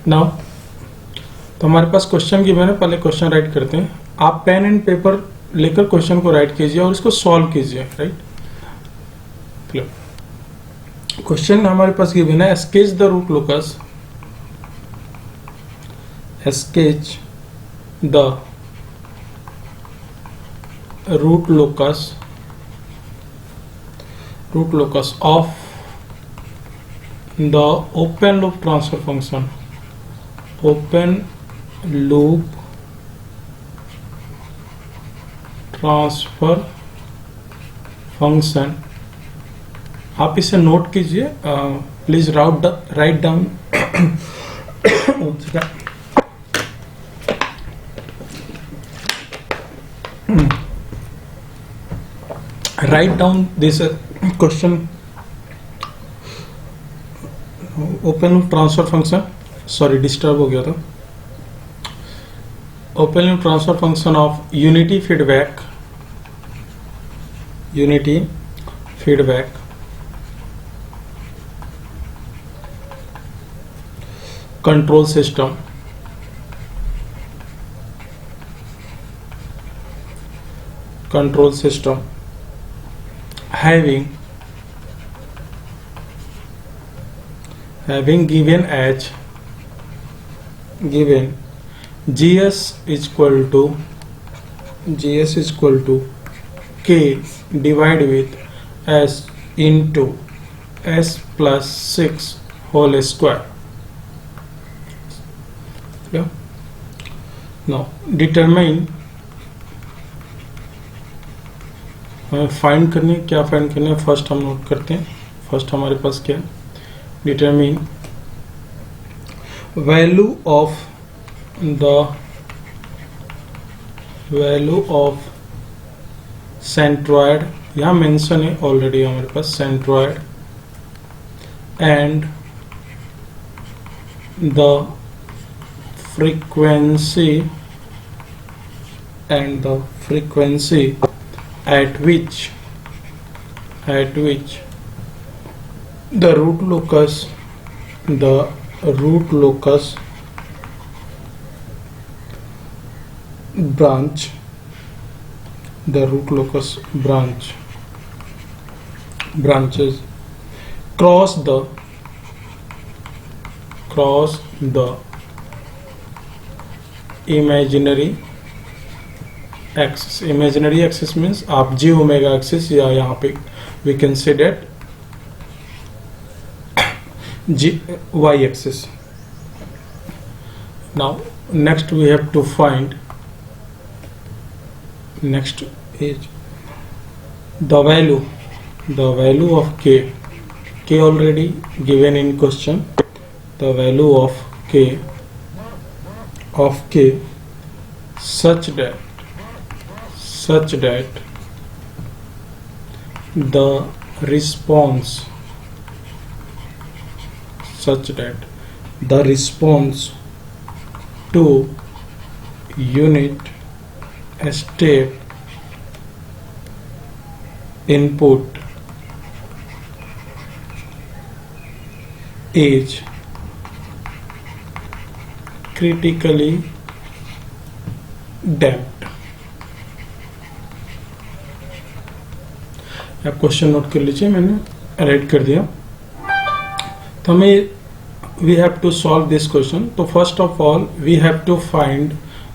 Now तो हमारे पास question given है, पहले क्वेश्चन राइट करते हैं। आप पेन एंड पेपर लेकर क्वेश्चन को राइट कीजिए और इसको सॉल्व कीजिए, राइट। क्वेश्चन हमारे पास गिवन है, sketch the root locus, sketch the root locus of the open loop transfer function, open loop transfer function। आप इसे नोट कीजिए, please write down write down this question, open loop transfer function, sorry disturb हो गया था। open loop transfer function of unity feedback control system having given as gs equal to k divided with s into s plus 6 whole square। yeah? Now determine, हमें find करनी, क्या find करनी है first हम note करते हैं। First हमारे पास क्या है, डिटरमिन वैल्यू ऑफ सेंट्रॉयड, यहाँ मेंशन है ऑलरेडी हमारे पास centroid, and the frequency at which the root locus branches cross the imaginary axis means आप g omega axis, या यहाँ पे we can say that g y axis। now next we have to find, next is the value of k already given in question, the value of k such that the response to unit step input is critically damped। आप question note कर लीजिए, मैंने write कर दिया। तो हमें we have to solve this question. तो first of all we have to find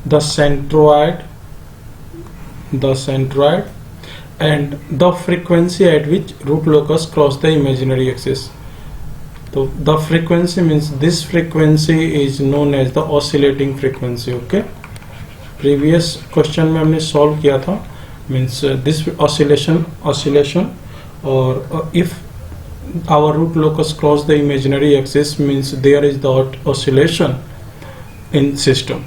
the centroid and the frequency at which root locus cross the imaginary axis. तो the frequency means this frequency is known as the oscillating frequency. Okay, previous question में हमने solve किया था, means this oscillation or if our root locus cross the imaginary axis means there is the oscillation in system।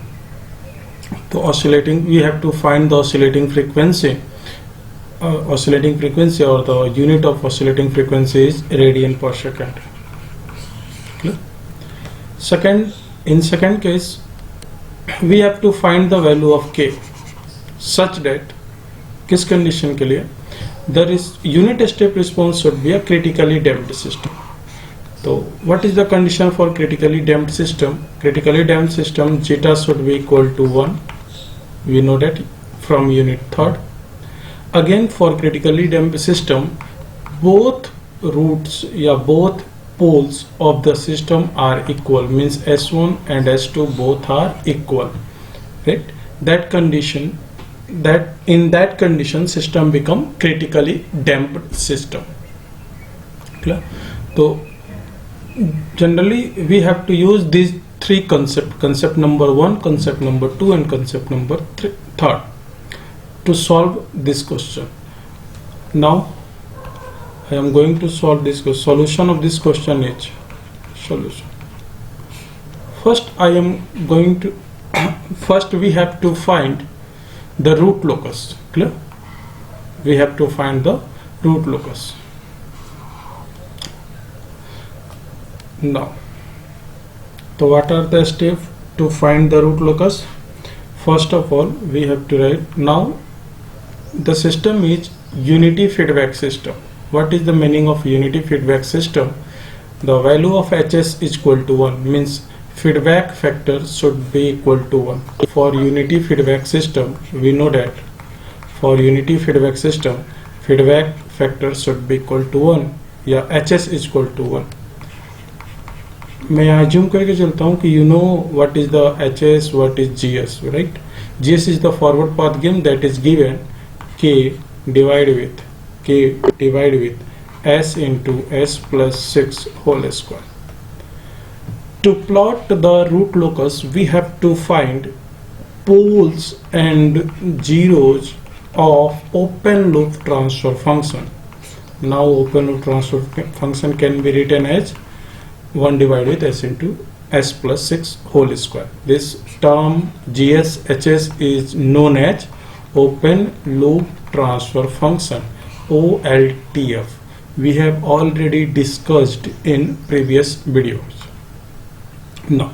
तो oscillating, we have to find the oscillating frequency or the unit of oscillating frequency is radian per second। In second case we have to find the value of k such that, किस condition के लिए, there is unit step response should be a critically damped system। तो what is the condition for critically damped system? Critically damped system zeta should be equal to 1. We know that from unit 3rd. Again, for critically damped system, both roots या both poles of the system are equal, means S1 and S2 both are equal, right? In that condition system become critically damped system. Clear? So generally we have to use these three concept number 1, concept number 2 and concept number 3 to solve this question. Now I am going to solve this question. Solution of this question is solution. First I am going to first we have to find the root locus. Clear? We have to find the root locus. Now, so what are the steps to find the root locus? First of all, we have to write, now the system is unity feedback system. What is the meaning of unity feedback system? The value of Hs is equal to 1, means feedback factor should be equal to 1. For unity feedback system, we know that for unity feedback system, feedback factor should be equal to 1, या Hs is equal to 1. मैं assume करके चलता हूँ कि you know what is the HS, what is GS, right? GS is the forward path gain that is given K divided with S into S plus 6 whole square. To plot the root locus, we have to find poles and zeros of open loop transfer function. Now open loop transfer function can be written as 1 divided with S into S plus 6 whole square. This term GS HS is known as open loop transfer function, OLTF. We have already discussed in previous videos. Now,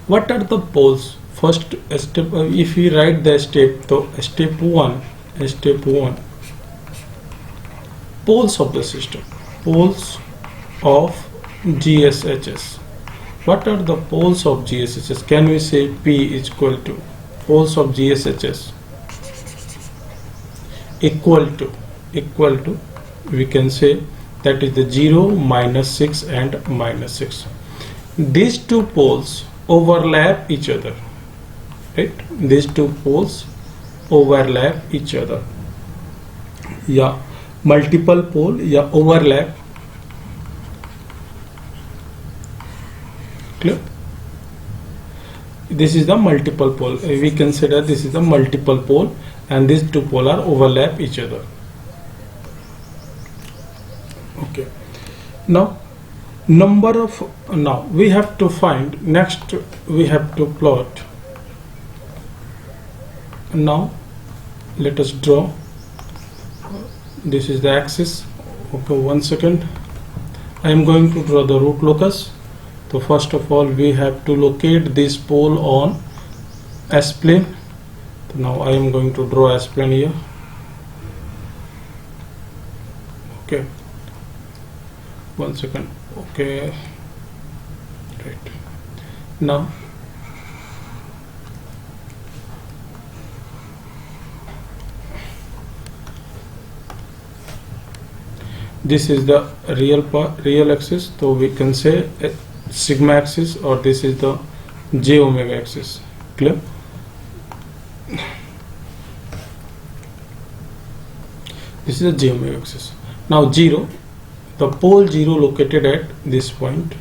what are the poles? First step, if we write the step, so step 1, poles of the system, poles of GSHS. What are the poles of GSHS? Can we say P is equal to poles of GSHS equal to we can say that is the 0, -6 and -6. These two poles overlap each other, right? These two poles overlap each other, या multiple pole या overlap. Clear? This is the multiple pole. We consider this is the multiple pole and these two poles are overlap each other. Okay. Now we have to find, next we have to plot. Now let us draw. This is the axis. Okay, 1 second. I am going to draw the root locus. So first of all we have to locate this pole on S plane. So now I am going to draw S plane here. Okay, 1 second. Okay, right. Now this is the real axis, so we can say sigma axis, or this is the j omega axis. Clear? This is the j omega axis. Now 0, the pole 0 located at this point,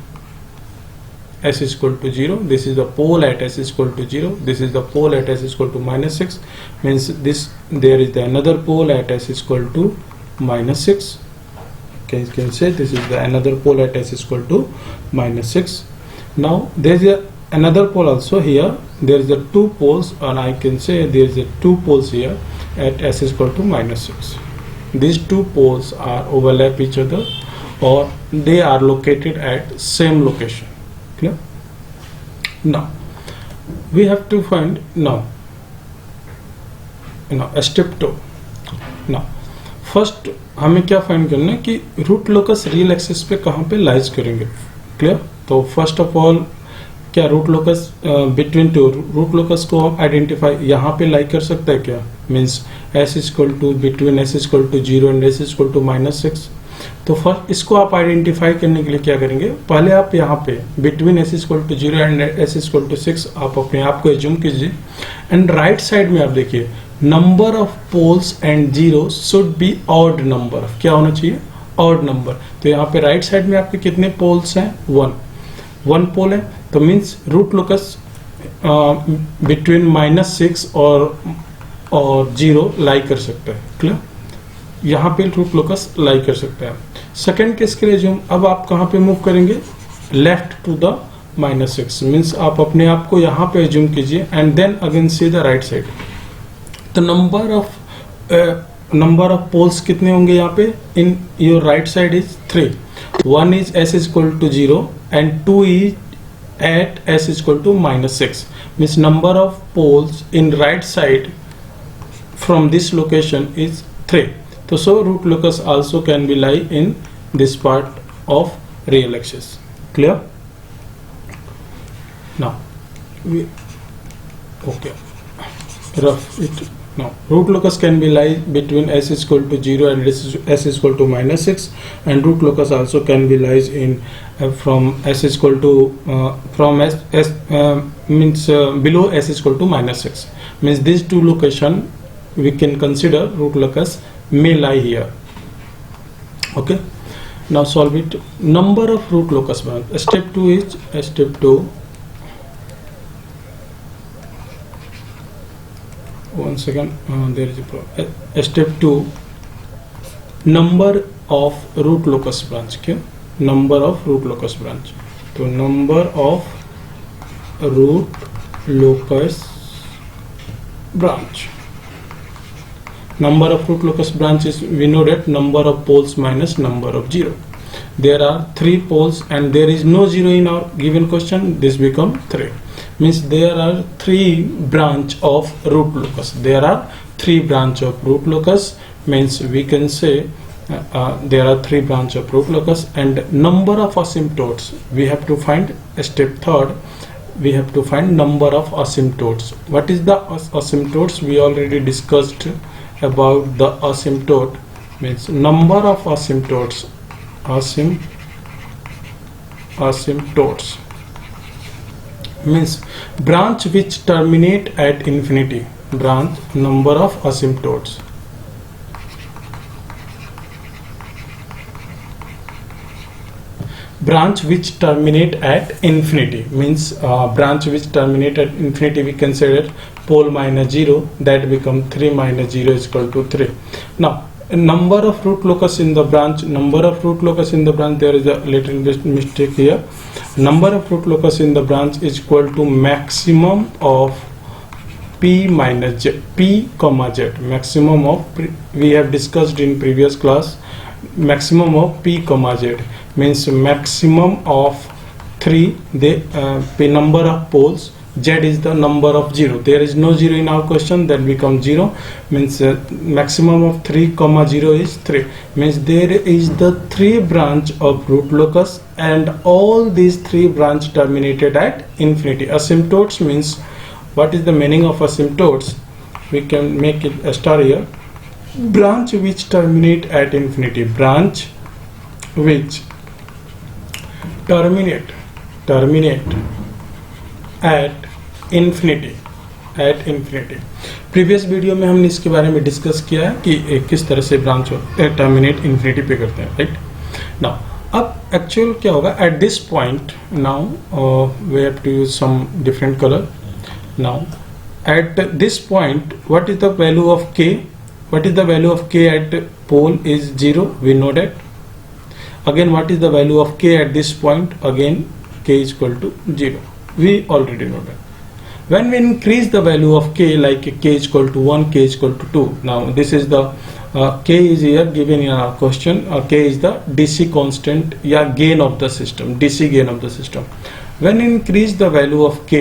S is equal to 0. This is the pole at S is equal to 0. This is the pole at S is equal to -6. Means this, there is the another pole at S is equal to -6. You can say this is the another pole at S is equal to -6. Now there is another pole also here. There is the two poles, and I can say there is a two poles here at S is equal to -6. These two poles are overlap each other, or they are located at same location. Clear? Now we have to find step 2. Now first हमें क्या find करना है कि root locus real axis पे कहाँ पे lies करेंगे. Clear? तो फर्स्ट ऑफ ऑल क्या root locus between two root locus को हम आइडेंटिफाई यहाँ पे लाई कर सकते हैं क्या? Means s equal to between s equal to 0 and s equal to -6। तो फर्स्ट इसको आप आइडेंटिफाई करने के लिए क्या करेंगे, पहले आप यहाँ पे between s equal to 0 and s equal to 6 आप अपने आप को एज्यूम कीजिए एंड राइट साइड में आप देखिए number of poles and zero should be odd number. क्या होना चाहिए? Odd number. तो यहाँ पे राइट साइड में आपके कितने पोल्स हैं? 1 पोल है, तो मीन्स रूट लोकस बिटवीन -6 और 0 लाई कर सकता है। क्लियर? यहाँ पे रूट लोकस लाई कर सकता है। सेकेंड केस के लिए जो अब आप कहाँ पे मूव करेंगे? लेफ्ट टू द -6 मीन्स आप अपने आप को यहाँ पे एज्यूम कीजिए and then again see the right side. तो नंबर ऑफ पोल्स कितने होंगे यहाँ पे? In your right side is 3। 1 is s is equal to 0 and 2 is at s is equal to -6 means number of poles in right side from this location is 3. So root locus also can be lie in this part of real axis. Clear? Now okay, rough it. Now root locus can be lie between s is equal to 0 and s is equal to -6, and root locus also can be lies in from s is equal to from s means below s is equal to -6 means these two location we can consider root locus may lie here. Okay, now solve it. Number of root locus branch. Step 2 is step 2. One second, there is a problem. Step 2, number of root locus branch. क्या? Number of root locus branch. तो number of root locus branch. Number of root locus branch is, we know that number of poles minus number of 0. There are 3 poles and there is no 0 in our given question. This become 3. Means there are 3 branch of root locus. There are 3 branch of root locus means we can say there are 3 branch of root locus and number of asymptotes. We have to find step 3rd. We have to find number of asymptotes. What is the asymptotes? We already discussed about the asymptote. Means number of asymptotes. Asymptotes means branch which terminate at infinity. Branch number of asymptotes. Branch which terminate at infinity means branch which terminate at infinity we consider pole minus 0, that become 3 minus 0 is equal to 3. Now number of root locus in the branch. Number of root locus in the branch, there is a little mistake here. Number of root locus in the branch is equal to maximum of p minus j, p comma z. Maximum of we have discussed in previous class. Maximum of p comma z means maximum of 3 the number of poles. Z is the number of 0. There is no 0 in our question, that becomes 0 means maximum of 3 comma 0 is 3 means there is the 3 branch of root locus and all these 3 branch terminated at infinity. Asymptotes means what is the meaning of asymptotes? We can make it a star here. Branch which terminate at infinity. Branch which terminate at infinity. Previous video में हमने इसके बारे में discuss किया है कि किस तरह से ब्रांच टर्मिनेट इन्फिनिटी पे करते हैं, राइट? नाउ अब एक्चुअल क्या होगा at this point. Now we have to use some different colour. Now at this point what is the value of k? What is the value of k at pole is 0? We know that. Again, what is the value of k at this point? Again, k is equal to 0. We already know that. When we increase the value of k, like k is equal to 1, k is equal to 2. Now, this is the k is here given in our question. K is the DC constant, yeah, gain of the system, DC gain of the system. When you increase the value of k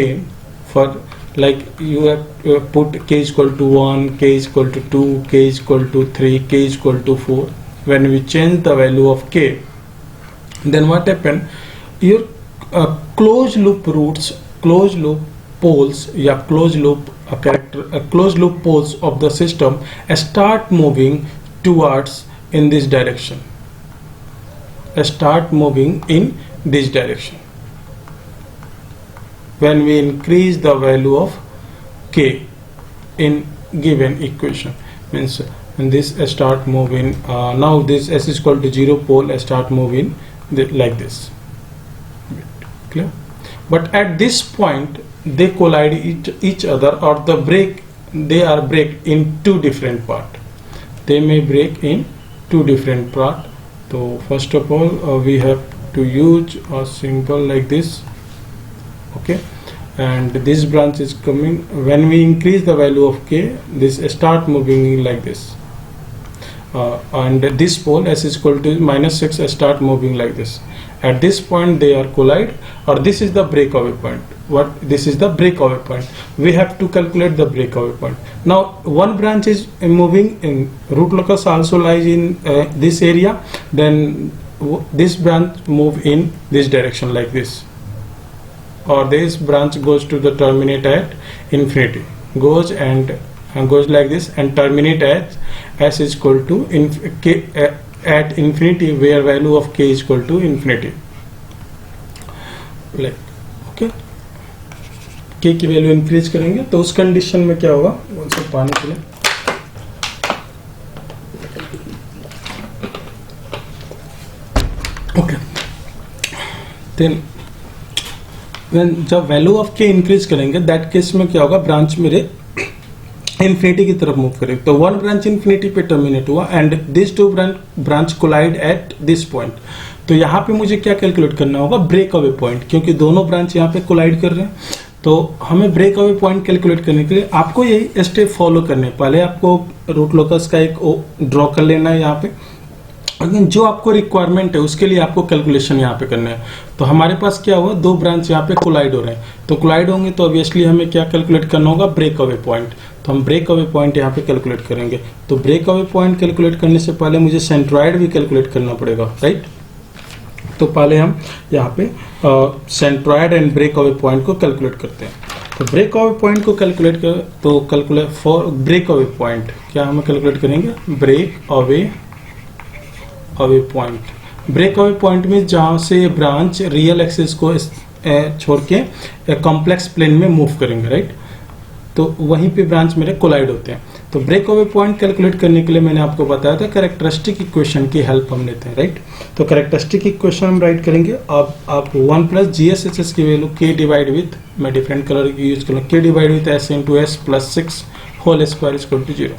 for like you have put k is equal to 1, k is equal to 2, k is equal to 3, k is equal to 4. When we change the value of k, then what happen? Your close loop roots, close loop poles या closed loop closed loop poles of the system start moving towards in this direction, start moving in this direction when we increase the value of k in given equation. Means when this start moving, now this s is equal to 0 pole start moving like this, clear? But at this point they collide each other, or they are break in two different part. They may break in two different part. So first of all we have to use a symbol like this, okay, and this branch is coming. When we increase the value of k, this start moving like this, and this pole s is equal to -6 start moving like this. At this point they are collide, or this is the breakaway point. What this is the breakaway point. We have to calculate the breakaway point. Now one branch is moving in, root locus also lies in this area, then this branch move in this direction like this, or this branch goes to the terminate at infinity, goes like this and terminate at s is equal to k at infinity, where value of k is equal to infinity, like, okay. k की value increase करेंगे तो उस condition में क्या होगा, उनसे पानी के लिए ओके, देन जब वैल्यू ऑफ के इंक्रीज करेंगे दैट केस में क्या होगा, ब्रांच मेरे इन्फिनिटी की तरफ मूव करेगा. तो वन ब्रांच इन्फिनिटी पे टर्मिनेट हुआ and this two branch collide at this point. तो यहाँ पे मुझे क्या कैलकुलेट करना होगा, ब्रेक अवे पॉइंट, क्योंकि दोनों ब्रांच यहाँ पे कोलाइड कर रहे हैं. तो हमें ब्रेक अवे पॉइंट कैलकुलेट करने के लिए आपको यही स्टेप फॉलो करने. पहले आपको रूट लोकस का एक ड्रॉ कर लेना है यहाँ पे, लेकिन जो आपको रिक्वायरमेंट है उसके लिए आपको कैलकुलेशन यहाँ पे करना है. तो हमारे पास क्या हुआ, दो ब्रांच यहाँ पे कोलाइड हो रहे हैं. तो कोलाइड होंगे तो ऑब्वियसली हमें क्या कैलकुलेट करना होगा, ब्रेक अवे पॉइंट. तो हम ब्रेक अवे पॉइंट यहाँ पे कैलकुलेट करेंगे. तो ब्रेक अवे पॉइंट कैलकुलेट करने से पहले मुझे सेंट्रॉइड भी कैलकुलेट करना पड़ेगा, राइट. तो पहले हम यहाँ पे centroid and break away point को कैलकुलेट करते हैं. तो ब्रेक अवे पॉइंट को कैलकुलेट कर, तो calculate for break away point क्या हम कैलकुलेट करेंगे, break away point. Break away point में जहाँ से ब्रांच रियल एक्सिस को छोड़ के कॉम्प्लेक्स प्लेन में मूव करेंगे, राइट. तो वहीं पे ब्रांच मेरे कोलाइड होते हैं. तो ब्रेक अवे पॉइंट कैलकुलेट करने के लिए मैंने आपको बताया था कैरेक्टरिस्टिक इक्वेशन की हेल्प हम लेते हैं, राइट. तो कैरेक्टरिस्टिक इक्वेशन हम राइट करेंगे. अब आप 1 प्लस GSHS की वैल्यू k डिवाइड विथ, मैं डिफरेंट कलर की यूज करूँ, k divide with s into s plus 6 whole square is equal to 0.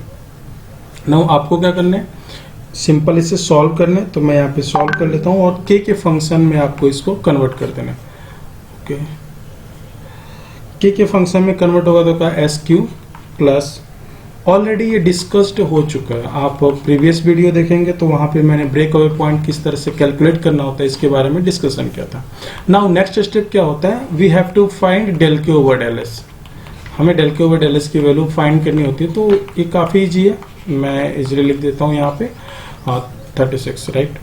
Now आपको क्या करना है, सिंपल इसे सॉल्व करना है. तो मैं यहाँ पे सॉल्व कर लेता हूँ और k के फंक्शन में आपको इसको कन्वर्ट कर देना है. ओके, k के फंक्शन में कन्वर्ट होगा तो क्या, एस क्यू प्लस, ऑलरेडी ये डिस्कस्ड हो चुका है. आप प्रीवियस वीडियो देखेंगे तो वहां पे मैंने ब्रेक अवे पॉइंट किस तरह से कैलकुलेट करना होता है इसके बारे में डिस्कशन किया था. नाउ नेक्स्ट स्टेप क्या होता है, we have to find del K over del S. हमें del K over del S की वैल्यू फाइंड करनी होती है. तो ये काफी इजी है, मैं इजीली लिख देता हूँ यहाँ पे 36, right.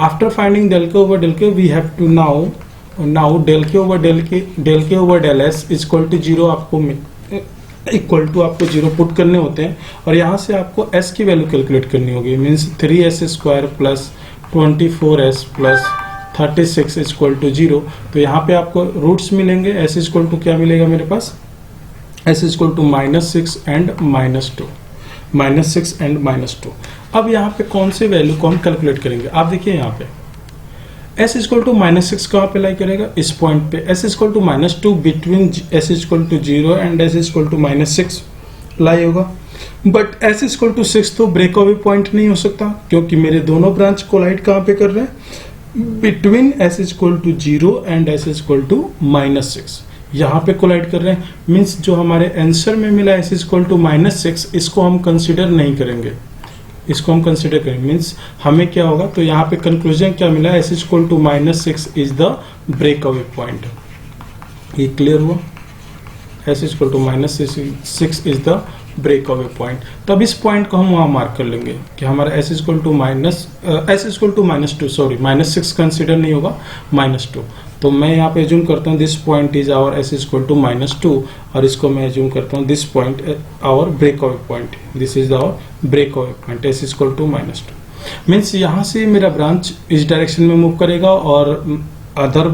After finding del K over del K we have to now del K over del S is equal to 0 आपको इक्वल टू आपको 0 पुट करने होते हैं. और यहाँ से आपको s की वैल्यू कैलकुलेट करनी होगी. Means 3s square plus 24s plus 36 is equal to 0. तो यहाँ पे आपको रूट्स मिलेंगे. s इज इक्वल टू क्या मिलेगा मेरे पास, s is equal to -6 and -2, -6 and -2. अब यहाँ पे कौन से वैल्यू को हम कैलकुलेट करेंगे, आप देखिए यहाँ पे s इज इक्वल टू -6 कहाँ पे लाई करेगा, इस पॉइंट पे. s इज इक्वल टू -2 बिटवीन s is equal to 0 and s is equal to -6 lie होगा. But s is equal to 6 तो ब्रेक अवे पॉइंट नहीं हो सकता, क्योंकि मेरे दोनों ब्रांच कोलाइड कहाँ पे कर रहे हैं, between s is equal to 0 and s is equal to -6. यहाँ पे कोलाइड कर रहे हैं. मीन्स जो हमारे आंसर में मिला s इज इक्वल टू -6, इसको हम कंसिडर नहीं करेंगे, इसको हम कंसिडर करेंगे. मीन्स हमें क्या होगा, तो यहाँ पे कंक्लूजन क्या मिला, s is equal to -6 is the break away point. ये क्लियर हुआ, s is equal to -6 is the break away point. तब इस पॉइंट को हम वहाँ मार्क कर लेंगे कि हमारा s is equal to -2, sorry -6 consider नहीं होगा, -2. तो मैं यहाँ पे एज्यूम करता हूँ this point is our S is equal to -2 और इसको मैं एज्यूम करता हूँ this point our break away point, this is our break away point S is equal to -2। Means यहाँ से मेरा ब्रांच इस डायरेक्शन में मूव करेगा और अदर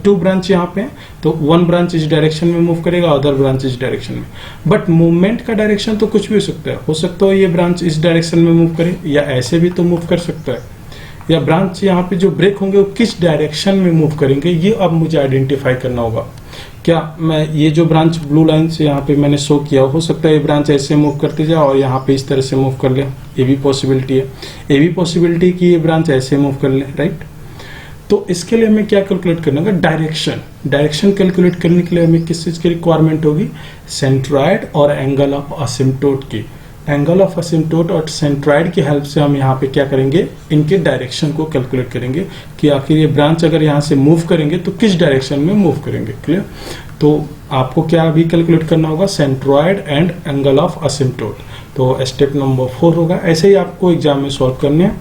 टू ब्रांच यहाँ पे है, तो वन ब्रांच इस डायरेक्शन में मूव करेगा, अदर ब्रांच इस डायरेक्शन में। बट मूवमेंट का डायरेक्शन तो कुछ भी हो सकता है ये ब्रांच इस डायरेक्शन में मूव करे या ऐसे भी तो मूव कर सकता है, या ब्रांच यहाँ पे जो ब्रेक होंगे वो किस डायरेक्शन में मूव करेंगे ये अब मुझे आइडेंटिफाई करना होगा। क्या मैं ये जो ब्रांच ब्लू लाइन से यहाँ पे मैंने शो किया, हो सकता है ये ब्रांच ऐसे मूव करती जाए और यहाँ पे इस तरह से मूव कर ले, ये भी पॉसिबिलिटी है। ये भी पॉसिबिलिटी कि ये ब्रांच ऐसे मूव कर ले, राइट। तो इसके लिए हमें क्या कैलकुलेट करना होगा, डायरेक्शन कैलकुलेट करने के लिए हमें किस चीज की रिक्वायरमेंट होगी, सेंट्रॉइड और एंगल ऑफ असिम्प्टोट की। एंगल ऑफ असिम्प्टोट और सेंट्रॉइड की हेल्प से हम यहाँ पे क्या करेंगे, इनके डायरेक्शन को कैलकुलेट करेंगे कि आखिर ये ब्रांच अगर यहाँ से मूव करेंगे तो किस डायरेक्शन में मूव करेंगे। क्लियर। तो आपको क्या अभी कैलकुलेट करना होगा, सेंट्रॉइड एंड एंगल ऑफ असिम्प्टोट। तो स्टेप नंबर 4 होगा। ऐसे ही आपको एग्जाम में सॉल्व करने हैं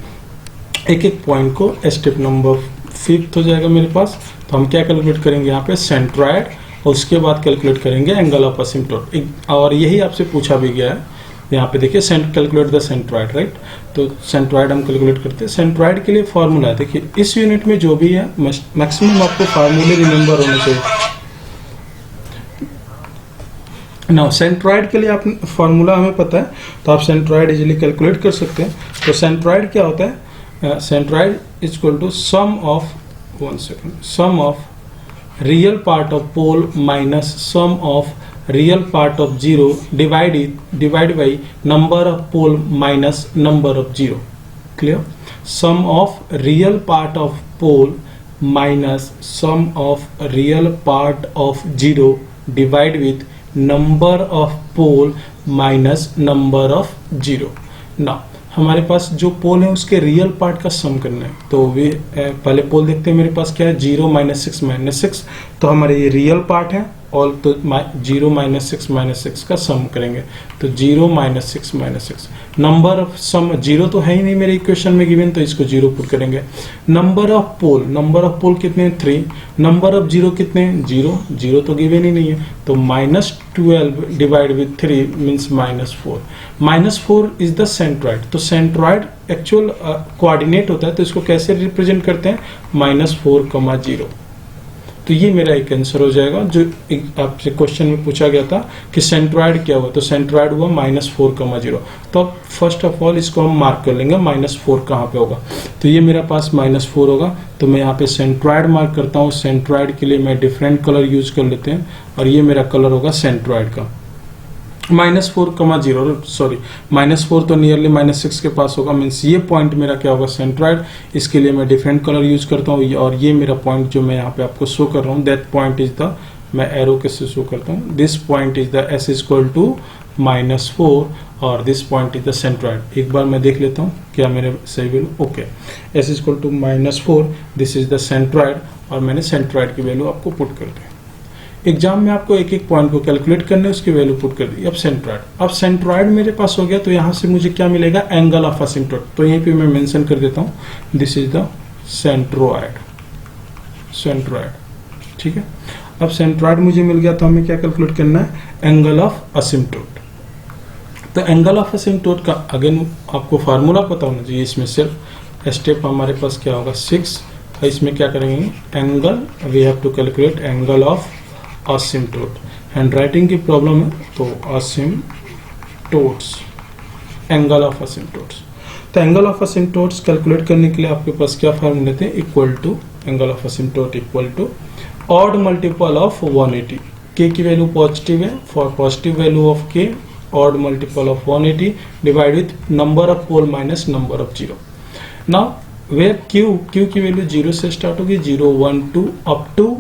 एक एक पॉइंट को। स्टेप नंबर 5 हो जाएगा मेरे पास। तो हम क्या कैलकुलेट करेंगे यहाँ पे, सेंट्रॉइड, और उसके बाद कैलकुलेट करेंगे एंगल ऑफ असिम्प्टोट। और यही आपसे पूछा भी गया है यहाँ पे, देखिए कैलकुलेट द सेंट्रॉइड, राइट। तो सेंट्रॉइड हम कैलकुलेट करते हैं। सेंट्रॉइड के लिए फॉर्मूला है, देखिए इस यूनिट में जो भी है मैक्सिमम आपको फार्मूले रिमेंबर होने चाहिए। नाउ सेंट्रॉइड के लिए आप फार्मूला हमें पता है तो आप सेंट्रॉइड इजीली कैलकुलेट कर सकते हैं। तो सेंट्रॉइड क्या होता है, centroid is equal to sum of real part of pole minus sum of real part of zero divide by number of pole minus number of zero. Clear. Sum of real part of pole minus sum of real part of zero divide with number of pole minus number of zero. ना हमारे पास जो पोल है उसके real part का सम करना है। तो वे पहले पोल देखते हैं, मेरे पास क्या है, 0 - 6 तो हमारे ये रियल पार्ट है, और तो 0 - 6 का सम करेंगे। तो 0 - 6 नंबर ऑफ सम 0 तो है ही नहीं मेरे इक्वेशन में गिवन, तो इसको 0 पुट करेंगे। नंबर ऑफ पोल कितने हैं, 3। नंबर ऑफ जीरो कितने हैं, 0 तो गिवन ही नहीं है। तो -12 divide with 3 means -4 -4 is the centroid. तो सेंट्रॉइड एक्चुअल कोऑर्डिनेट होता है, तो इसको कैसे रिप्रेजेंट करते हैं, -4, 0। तो ये मेरा एक आंसर हो जाएगा जो आपसे क्वेश्चन में पूछा गया था कि सेंट्रॉइड क्या हुआ। तो सेंट्रॉइड हुआ -4, 0। तो अब फर्स्ट ऑफ ऑल इसको हम मार्क कर लेंगे, -4 कहाँ पे होगा। तो ये मेरा पास -4 होगा, तो मैं यहाँ पे सेंट्रॉइड मार्क करता हूँ। सेंट्रॉइड के लिए मैं डिफरेंट कलर यूज कर लेते हैं, और ये मेरा कलर होगा सेंट्रॉइड का। -4, 0 सॉरी -4 तो नियरली -6 के पास होगा, मीन्स ये पॉइंट मेरा क्या होगा, सेंट्रॉइड। इसके लिए मैं डिफरेंट कलर यूज करता हूँ, और ये मेरा पॉइंट जो मैं यहाँ पे आपको शो कर रहा हूँ, दैट पॉइंट इज द, मैं एरो के से शो करता हूँ, this point is the S is equal to -4 और this point is the centroid. एक बार मैं देख लेता हूँ क्या मेरे सही value, okay. S is equal to -4, this is the centroid, और मैंने सेंट्रॉइड की वैल्यू आपको पुट कर दी। एग्जाम में आपको एक एक पॉइंट को कैलकुलेट करने, उसकी वैल्यू पुट कर दी। अब सेंट्रॉइड मेरे पास हो गया, तो यहाँ से मुझे क्या मिलेगा, एंगल ऑफ असिम्प्टोट। तो यहीं पे मैं मेंशन कर देता हूँ, दिस इज द सेंट्रॉइड। ठीक है। अब सेंट्रॉइड मुझे मिल गया, तो हमें क्या कैलकुलेट करना है, एंगल ऑफ असिम्प्टोट। तो एंगल ऑफ असिम्प्टोट का अगेन आपको फार्मूला पता होना चाहिए। इसमें सिर्फ स्टेप हमारे पास क्या होगा, 6। इसमें क्या करेंगे, angle, we have to calculate angle of asymptote. Hand writing की प्रॉब्लम है, तो असिम्प्टोट्स, एंगल ऑफ असिम्प्टोट्स। तो एंगल ऑफ असिम्प्टोट्स कैलकुलेट करने के लिए आपके पास क्या फार्मूले थे, equal to angle of asymptote equal to odd multiple of 180। K की वैल्यू पॉजिटिव है, for positive value of K odd multiple of 180 divide with number of pole minus number of zero. Now where q की value 0 से start होगी, 0, 1, 2 up to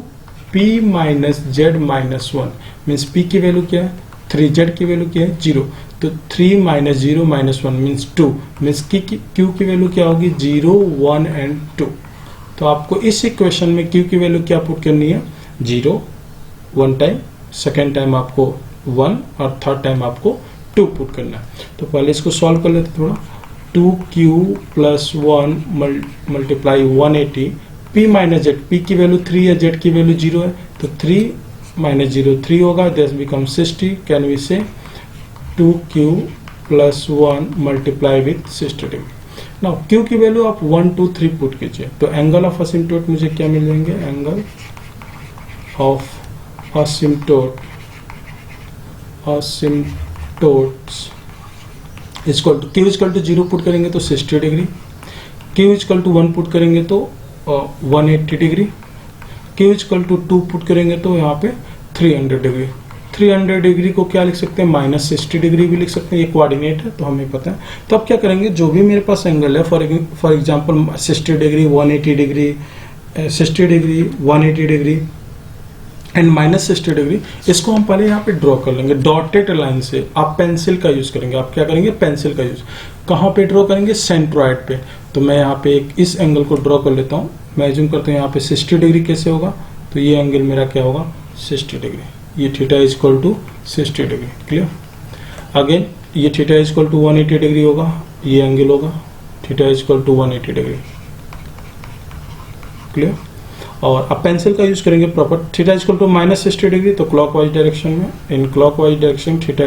p minus Z minus 1 means p की value क्या है 3, z की value क्या है 0। तो 3 minus 0 minus 1 means 2 means q की वैल्यू क्या होगी 0, 1 एंड 2। तो आपको इस इक्वेशन में q की वैल्यू क्या पुट करनी है 0 1 टाइम, सेकेंड टाइम आपको 1 और थर्ड टाइम आपको 2 पुट करना है। तो पहले इसको सॉल्व कर लेते थोड़ा। 2q plus 1 multiply 180 p minus Z, p की वैल्यू 3 है, z की वैल्यू 0 है, तो 3 माइनस 0 3 होगा, दिस बिकम 60. कैन वी से 2q plus 1 multiply with 60 degree. Now q की वैल्यू आप 1 2 3 पुट कीजिए, तो एंगल ऑफ असिम्प्टोट मुझे क्या मिल जाएंगे, angle of asymptotes equal to q equal to 0 put करेंगे तो 60 degree, q equal to 1 put करेंगे तो 180 degree, q equal to 2 put करेंगे तो यहाँ पे 300 डिग्री. 300 डिग्री को क्या लिख सकते हैं, माइनस 60 डिग्री भी लिख सकते हैं, ये कोऑर्डिनेट है तो हमें पता है. तो अब क्या करेंगे, जो भी मेरे पास एंगल है, for example 60 degree 180 degree 60 degree 180 degree and minus 60 degree, इसको हम पहले यहाँ पे ड्रॉ कर लेंगे डॉटेड लाइन से. आप पेंसिल का यूज करेंगे, आप क्या करेंगे, पेंसिल का यूज. कहाँ पे ड्रॉ करेंगे, सेंट्रॉइड पे. तो मैं यहाँ पे इस एंगल को ड्रॉ कर लेता हूँ. मैं एज्यूम करता हूँ यहाँ पे 60 डिग्री कैसे होगा, तो ये एंगल मेरा क्या होगा, 60 डिग्री. ये theta is equal to 60 degree. Clear. Again ये theta is equal to 180 degree होगा, ये एंगल होगा theta is equal to 180 degree. Clear. और अब पेंसिल का यूज करेंगे proper. Theta is equal to minus 60 degree, तो क्लॉकवाइज डायरेक्शन में, in clockwise direction theta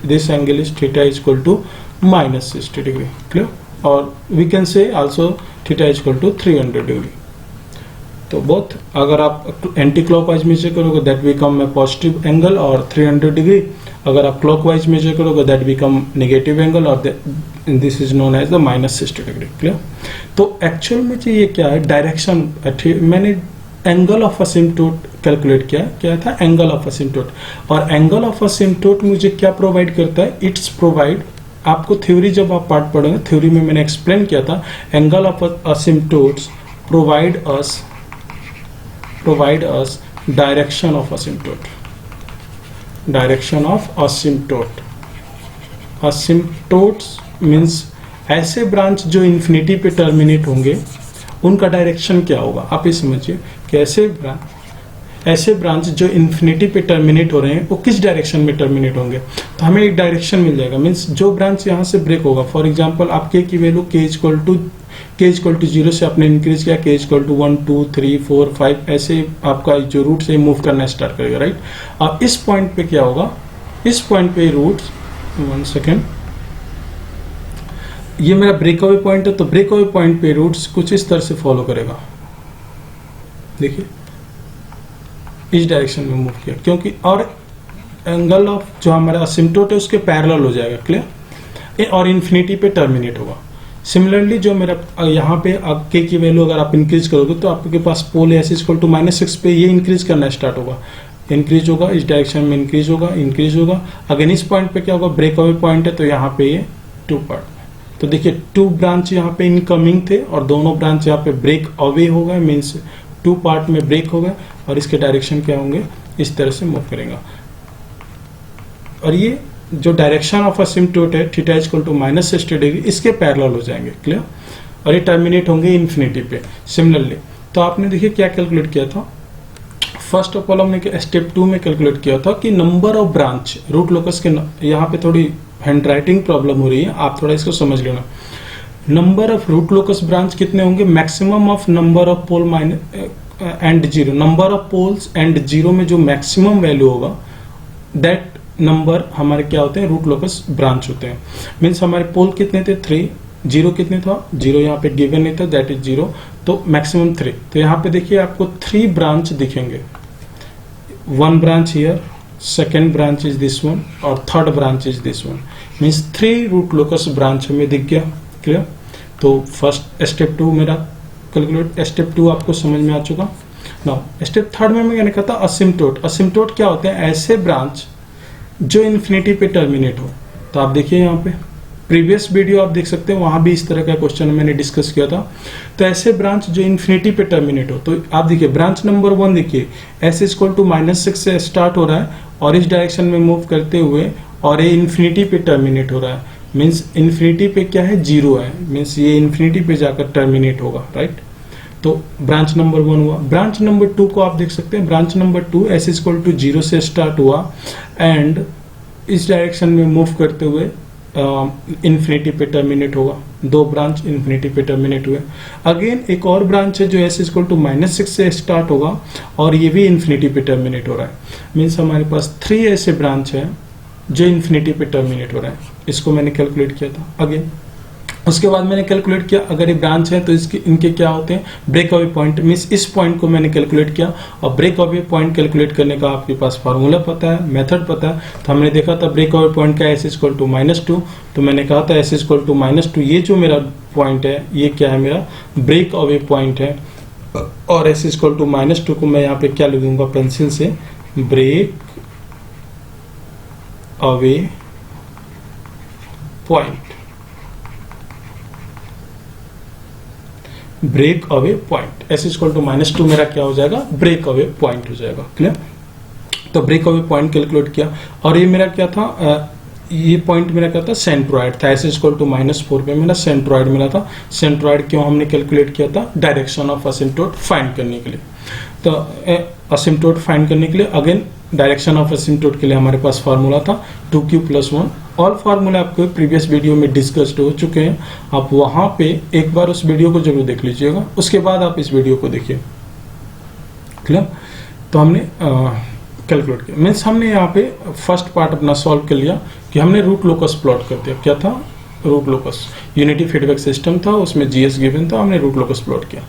this angle is theta is equal to minus 60 degree. Clear. और we can say also theta is equal to 300 degree. तो both, अगर आप anti clockwise measure करोगे that become a positive angle और 300 degree, अगर आप clockwise measure करोगे that become negative angle और this is known as the minus 60 degree. Clear. तो एक्चुअल में ये क्या है, डायरेक्शन. मैंने एंगल ऑफ असिम्प्टोट कैलकुलेट किया, क्या था, एंगल ऑफ असिम्प्टोट. और एंगल ऑफ असिम्प्टोट मुझे क्या प्रोवाइड करता है, इट्स प्रोवाइड, आपको थ्योरी जब आप पार्ट पढ़ेंगे, थ्योरी में मैंने एक्सप्लेन किया था, angle of asymptotes provide us direction of asymptote. Direction of asymptote. Asymptotes means ऐसे ब्रांच जो इन्फिनिटी पे टर्मिनेट होंगे, उनका डायरेक्शन क्या होगा. आप ये समझिए कि ऐसे ब्रांच जो इन्फिनिटी पे टर्मिनेट हो रहे हैं वो किस डायरेक्शन में टर्मिनेट होंगे. तो हमें एक डायरेक्शन मिल जाएगा. मीन्स जो ब्रांच यहाँ से ब्रेक होगा, फॉर एग्जांपल आप k की वैल्यू k इक्वल टू 0 से आपने इंक्रीज किया, k इक्वल टू 1 2 3 4 5, ऐसे आपका जो रूट से मूव करना स्टार्ट करेगा. राइट. अब इस पॉइंट पे क्या होगा, इस पॉइंट पे रूट, 1 सेकेंड, ये मेरा ब्रेकअवे पॉइंट है. तो ब्रेकअवे पॉइंट पे रूट्स कुछ इस तरह से फॉलो करेगा. देखिए इस डायरेक्शन में मूव किया, क्योंकि और एंगल ऑफ जो हमारा असिम्प्टोट है उसके पैरेलल हो जाएगा. क्लियर. और इन्फिनिटी पे टर्मिनेट होगा. सिमिलरली जो मेरा यहाँ पे अब k की वैल्यू अगर आप इंक्रीज करोगे तो आपके पास पोल s इक्वल टू -6 पे ये इंक्रीज करना स्टार्ट होगा, इंक्रीज होगा, इस डायरेक्शन में इंक्रीज होगा. अगेन इस पॉइंट पे क्या होगा, ब्रेक अवे पॉइंट है, तो यहाँ पे ये 2 पार्ट. तो देखिए 2 ब्रांच यहाँ पे इनकमिंग थे और दोनों ब्रांच यहाँ पे ब्रेक अवे हो गए, मीन्स 2 पार्ट में ब्रेक हो गए और इसके डायरेक्शन क्या होंगे, इस तरह से मूव करेंगे. और ये जो डायरेक्शन ऑफ असिम्प्टोट है theta equal to minus 60 degree, इसके पैरेलल हो जाएंगे. क्लियर. और ये टर्मिनेट होंगे इन्फिनिटी पे. सिमिलरली तो आपने देखिए क्या कैलकुलेट किया था, फर्स्ट ऑफ ऑल हमने स्टेप 2 में कैलकुलेट किया था कि number of branch root locus के, यहाँ पे थोड़ी हैंड राइटिंग प्रॉब्लम हो रही है, आप थोड़ा इसको समझ लेना. Number of root locus branch कितने होंगे, maximum of number of pole and zero, number of poles and zero में जो मैक्सिमम वैल्यू होगा दैट नंबर हमारे क्या होते हैं, रूट लोकस ब्रांच होते हैं. मीन्स हमारे पोल कितने थे, 3, जीरो कितने था, जीरो यहाँ पे गिवन नहीं था, दैट इज 0, तो मैक्सिमम 3. तो यहाँ पे देखिए आपको 3 ब्रांच दिखेंगे. 1 branch here, second branch is this one और third branch is this one. Means 3 root locus branch हमें दिख गया. क्लियर. तो फर्स्ट स्टेप 2 मेरा कैलकुलेट, स्टेप 2 आपको समझ में आ चुका. नाउ स्टेप 3 में मैंने कहा था असिम्प्टोट. असिम्प्टोट क्या होते हैं, ऐसे ब्रांच जो इन्फिनिटी पे टर्मिनेट हो. तो आप देखिए यहाँ पे प्रीवियस वीडियो आप देख सकते हैं, वहां भी इस तरह का क्वेश्चन मैंने डिस्कस किया था. तो ऐसे ब्रांच जो इन्फिनिटी पे टर्मिनेट हो, तो आप देखिए ब्रांच नंबर 1 देखिए s इक्वल टू -6 से स्टार्ट हो रहा है और इस डायरेक्शन में मूव करते हुए और ये इन्फिनिटी पे टर्मिनेट हो रहा है. मीन्स इन्फिनिटी पे क्या है, 0 है, मीन्स ये इन्फिनिटी पे जाकर टर्मिनेट होगा. राइट. तो ब्रांच नंबर 1 हुआ. ब्रांच नंबर 2 को आप देख सकते हैं, branch number 2 s equal to 0 से स्टार्ट हुआ एंड इस डायरेक्शन में मूव करते हुए इन्फिनिटी पे टर्मिनेट होगा, 2 ब्रांच इन्फिनिटी पे टर्मिनेट हुए। अगेन एक और ब्रांच है जो s इक्वल टू -6 से स्टार्ट होगा और ये भी इन्फिनिटी पे टर्मिनेट हो रहा है। मीन्स हमारे पास 3 ऐसे ब्रांच है जो इन्फिनिटी पे टर्मिनेट हो रहा है। इसको मैंने कैलकुलेट किया था। अगेन उसके बाद मैंने कैलकुलेट किया, अगर ये ब्रांच है तो इसके इनके क्या होते हैं, ब्रेक अवे पॉइंट। मीन्स इस पॉइंट को मैंने कैलकुलेट किया और ब्रेक अवे पॉइंट कैलकुलेट करने का आपके पास फार्मूला पता है, मेथड पता है। तो हमने देखा था ब्रेक अवे पॉइंट का s इक्वल टू -2, तो मैंने कहा था s इक्वल टू -2, ये जो मेरा पॉइंट है ये क्या है, मेरा ब्रेक अवे पॉइंट है। और s इक्वल टू -2 को मैं यहाँ पे क्या लिख दूंगा पेंसिल से, break away point, break away point. s equal to -2 मेरा क्या हो जाएगा, ब्रेक अवे पॉइंट हो जाएगा। क्लियर? तो ब्रेक अवे पॉइंट कैलकुलेट किया और ये मेरा क्या था, ये पॉइंट मेरा क्या था, सेंट्रॉइड था। s इक्वल टू -4 पे मेरा सेंट्रॉइड मिला था। सेंट्रॉइड क्यों हमने कैलकुलेट किया था, डायरेक्शन ऑफ असिम्प्टोट फाइंड करने के लिए। तो असिम्प्टोट फाइंड करने के लिए अगेन डायरेक्शन ऑफ असिम्प्टोट के लिए हमारे पास फार्मूला था 2q + 1। ऑल फार्मूला आपको प्रीवियस वीडियो में डिस्कस्ड हो चुके हैं, आप वहां पे एक बार उस वीडियो को जरूर देख लीजिएगा, उसके बाद आप इस वीडियो को देखिए। क्लियर? तो हमने कैलकुलेट किया। मीन्स हमने यहाँ पे फर्स्ट पार्ट अपना सॉल्व कर लिया कि हमने रूट लोकस प्लॉट कर दिया। क्या था, root locus. Unity feedback system था, उसमें जीएस गिवन था, हमने रूट लोकस प्लॉट किया।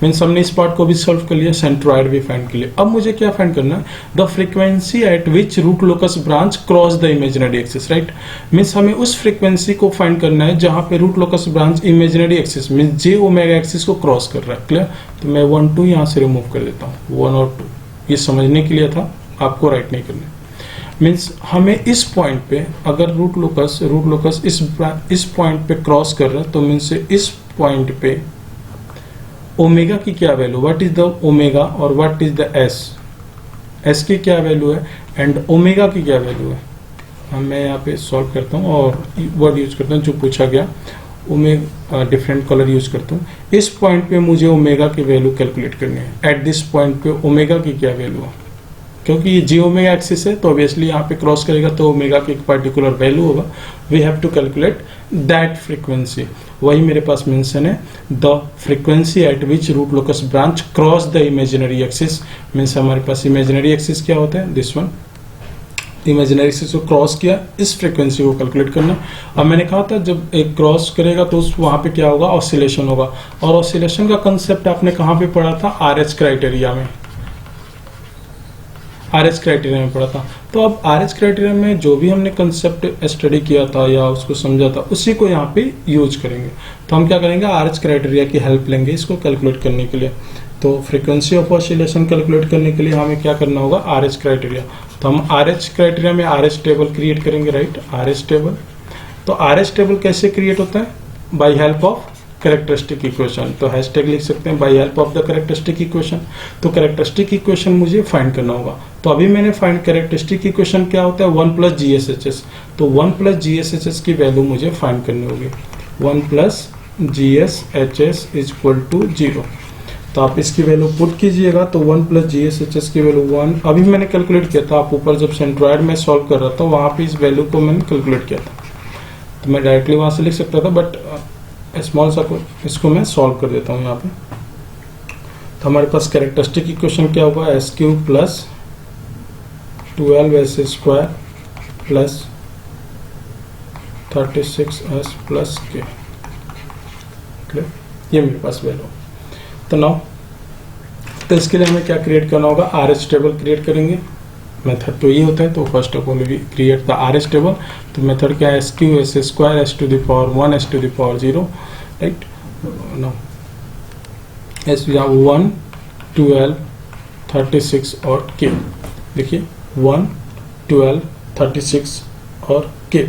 मीन्स हमने इस पार्ट को भी सॉल्व कर लिया, सेंट्रॉइड भी फाइंड कर लिया। अब मुझे क्या फाइंड करना है, the frequency at which root locus branch cross the imaginary axis. Right? Means हमें उस फ्रीक्वेंसी को फाइंड करना है जहां पे root locus branch imaginary axis means J omega axis को क्रॉस कर रहा है। क्लियर? तो मैं 1 2 यहाँ से रिमूव कर देता हूँ, 1 और 2, ये समझने के लिए था, आपको राइट नहीं करना। मीन्स हमें इस पॉइंट पे अगर रूट लोकस इस पॉइंट पे क्रॉस कर रहा है, तो मीन्स इस पॉइंट पे ओमेगा की क्या value, what is the omega और व्हाट इज द एस की क्या वैल्यू है एंड ओमेगा की क्या वैल्यू है। मैं यहाँ पे सॉल्व करता हूँ और वर्ड यूज करता हूँ जो पूछा गया, ओमेगा डिफरेंट कलर यूज करता हूँ। इस पॉइंट पे मुझे ओमेगा की वैल्यू कैलकुलेट करनी है। एट दिस पॉइंट पे ओमेगा की क्या वैल्यू है, क्योंकि ये जी ओमेगा एक्सिस है तो ऑब्वियसली यहाँ पे क्रॉस करेगा तो ओमेगा की एक पर्टिकुलर वैल्यू होगा। We have to calculate that frequency. वही मेरे पास मेंशन है, the frequency at which root locus branch cross the imaginary axis. Means हमारे पास इमेजिनरी एक्सिस क्या होता है, दिस वन। इमेजिनरी एक्सिस को क्रॉस किया, इस फ्रीक्वेंसी को कैलकुलेट करना। अब मैंने कहा था जब एक क्रॉस करेगा तो वहां पे क्या होगा, ऑसिलेशन होगा। और ऑसिलेशन का कंसेप्ट आपने कहाँ पे पढ़ा था, RH क्राइटेरिया में, RH क्राइटेरिया में पढ़ा था। तो अब RH क्राइटेरिया में जो भी हमने कंसेप्ट स्टडी किया था या उसको समझा था, उसी को यहाँ पे यूज करेंगे। तो हम क्या करेंगे, RH क्राइटेरिया की हेल्प लेंगे इसको कैलकुलेट करने के लिए। तो फ्रीक्वेंसी ऑफ ऑसिलेशन कैलकुलेट करने के लिए हमें क्या करना होगा, RH क्राइटेरिया। तो हम RH क्राइटेरिया में RH टेबल क्रिएट करेंगे। राइट? RH table. तो RH टेबल कैसे क्रिएट होता है, by help of characteristic equation. तो हैशटैग लिख सकते हैं by help of the characteristic equation. तो कैरेक्टरिस्टिक इक्वेशन मुझे फाइंड करना होगा। तो अभी मैंने फाइंड कैरेक्टरिस्टिक इक्वेशन क्या होता है, 1 + GSHS। तो 1 + GSHS की वैल्यू मुझे फाइंड करनी होगी। 1 + GSHS = 0। तो आप इसकी वैल्यू पुट कीजिएगा। तो 1 + GSHS की वैल्यू 1। अभी मैंने कैलकुलेट किया था, आप ऊपर जब सेंट्रॉइड में सॉल्व कर रहा था वहां पे इस वैल्यू को मैंने कैलकुलेट किया था। तो मैं डायरेक्टली वहां से लिख सकता था, बट स्मॉल सा को इसको मैं सॉल्व कर देता हूँ यहाँ पे। तो हमारे पास कैरेक्टरिस्टिक इक्वेशन क्या होगा, SQ + 12S² + 36S + K। ये मेरे पास वैल्यू। तो नाउ तो इसके लिए हमें क्या क्रिएट करना होगा, RH टेबल क्रिएट करेंगे। मेथड तो ये होता है। तो first of all we create the RH table. तो मेथड क्या है, SQ S² S⁻1 S⁻0। Right? Now S 1 12 36 और K। देखिए 1 12 36 और K।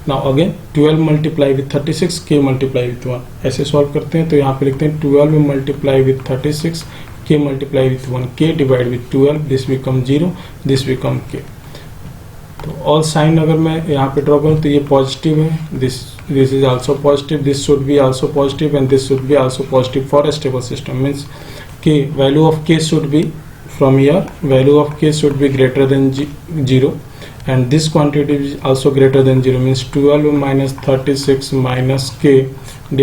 Now again 12 multiply with 36, K multiply with 1। ऐसे सॉल्व करते हैं। तो यहाँ पे लिखते हैं 12 multiply with 36, K multiply with 1, K divide with 12, this become 0, this become K। तो ऑल साइन अगर मैं यहाँ पे ड्रॉ करूँ तो ये पॉजिटिव है, this is also positive, this should be also positive and this should be also positive for a stable system। Means K value of K should be from here, value of K should be greater than 0 and this quantity is also greater than 0 means 12 minus 36 minus k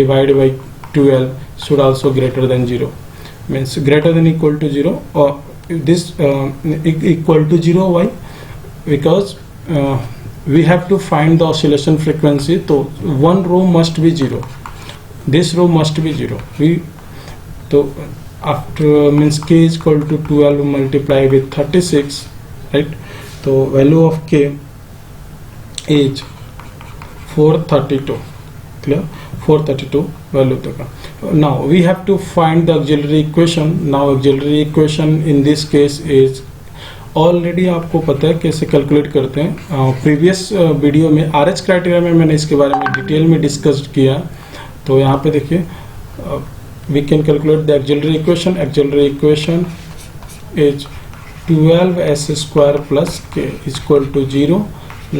divided by 12 should also greater than 0 means greater than equal to 0 or this equal to 0. Why? Because we have to find the oscillation frequency, so one row must be 0, this row must be 0. So after means k is equal to 12 multiplied with 36, right? So value of k is 432. Clear? 432 value taka. Now we have to find the auxiliary equation. Now auxiliary equation in this case is already आपको पता है कैसे calculate करते हैं. Previous video में RH criteria में मैंने इसके बारे में डिटेल में डिस्कस किया. तो यहाँ पे देखिए we can calculate the auxiliary equation. Auxiliary equation is 12s square plus k is equal to 0.